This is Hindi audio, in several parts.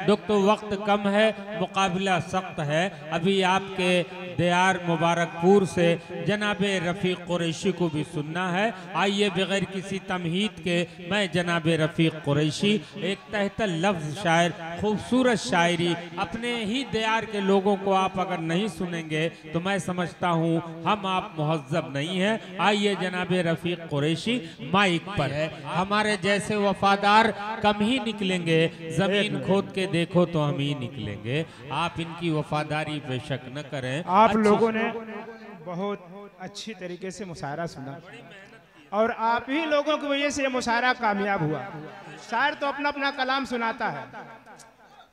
तो वक्त कम है, मुकाबला सख्त है। अभी आपके दियार मुबारकपुर से जनाबे रफ़ीक कुरैशी को भी सुनना है। आइए बगैर किसी तमहीद के मैं जनाबे रफ़ीक कुरैशी, एक तहतल लफ्ज़ शायर, खूबसूरत शायरी, अपने ही दियार के लोगों को आप अगर नहीं सुनेंगे तो मैं समझता हूँ हम आप मुहज़्ज़ब नहीं हैं। आइए जनाबे रफ़ीक कुरैशी माइक पर है। हमारे जैसे वफादार कम ही निकलेंगे, जमीन खोद के देखो तो हम ही निकलेंगे। आप इनकी वफादारी पे शक न करें। आप लोगों ने बहुत अच्छी तरीके से मुशायरा सुना और आप ही लोगों की वजह से ये मुशायरा कामयाब हुआ। शायर तो अपना अपना कलाम सुनाता है।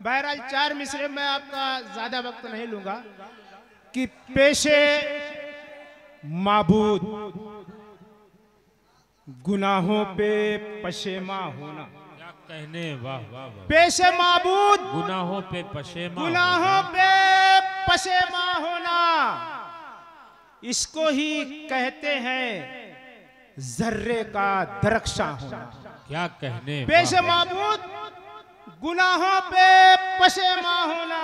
बहरहाल 4 मिसरे में आपका ज्यादा वक्त नहीं लूंगा कि पेशे माबूद गुनाहों पे पशेमा होना। क्या कहने, वाह वाह वाह। पेशे माबूद गुनाहों पे पशेमा, गुनाहों पे पशेमा होना, इसको ही कहते हैं जर्रे का दरख्शा होना। क्या कहने, पेशे माबूद गुनाहों पे पशेमा होना,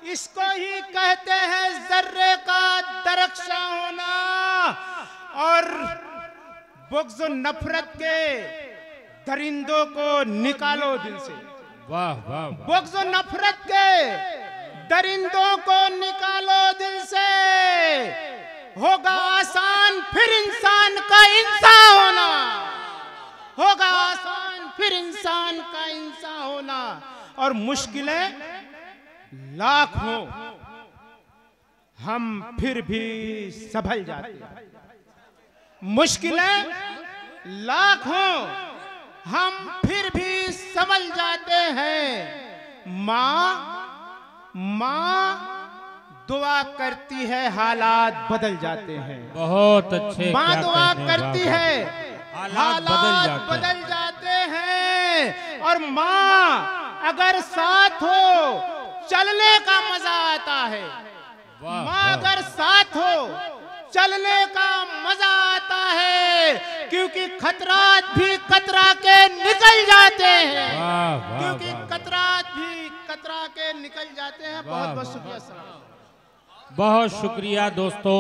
इसको ही कहते हैं जर्रे का दरख्शा होना। और बुग़्ज़ और नफरत के दरिंदों को निकालो दिल से। वाह वाह। बुग़्ज़ और नफरत के दरिंदों को निकालो दिल से, होगा आसान फिर इंसान का इंसान होना। होगा आसान फिर इंसान का इंसान होना। और मुश्किलें लाख हो हम फिर भी संभल जाते हैं। मुश्किलें लाख हो हम फिर भी संभल जाते हैं। माँ दुआ करती है, हालात बदल जाते हैं। बहुत अच्छे। माँ दुआ करती है, हालात बदल जाते हैं। और माँ अगर साथ हो चलने का मजा आता है। माँ अगर साथ हो चलने का मजा आता है, क्योंकि खतरात भी कतरा के निकल जाते हैं। क्योंकि खतरात भी कतरा के निकल जाते हैं। बहुत बहुत शुक्रिया। बहुत शुक्रिया दोस्तों।